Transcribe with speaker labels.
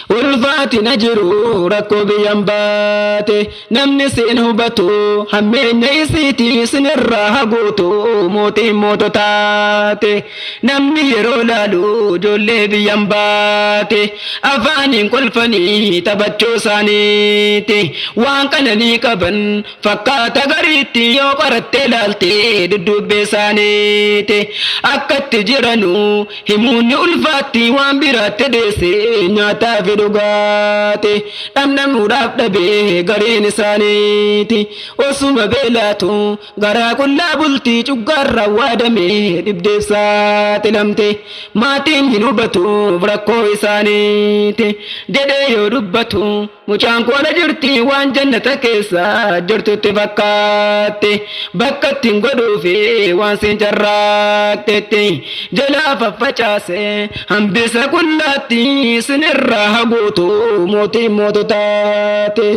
Speaker 1: ulfaati na jiru rakkoo biyyaan baate namni siin hubatu hammeenya isiitii sinirraa haguutu mootiin moototaate namni yeroo laalu ijoollee biyyaan baate afaaniin kolfanii taphachuu isaaniiti waan qananii qaban fakkaata gariitti yoo qorattee laaltee duddubbee isaaniiti akkatti jiranu himuunni ulfaatti waan biraatti deessee nyaataa fi dhugaati dhamdhamuudhaaf dhabee gariin isaaniiti osuma beelaatu garaa qullaa bultii cuggaarraa waadamee dhibdeef saaxilamte maatiin hin hubatuuf rakkoo isaaniiti jedhee yoo dubbatu mucaan koona jirti waan jannata keessa jirtutti fakkaatte bakka ittiin godhuufi waan siin carraaqxetti jalaa faffacaase hambisa qullaatti sinirraa haguutu mootiin moototaate.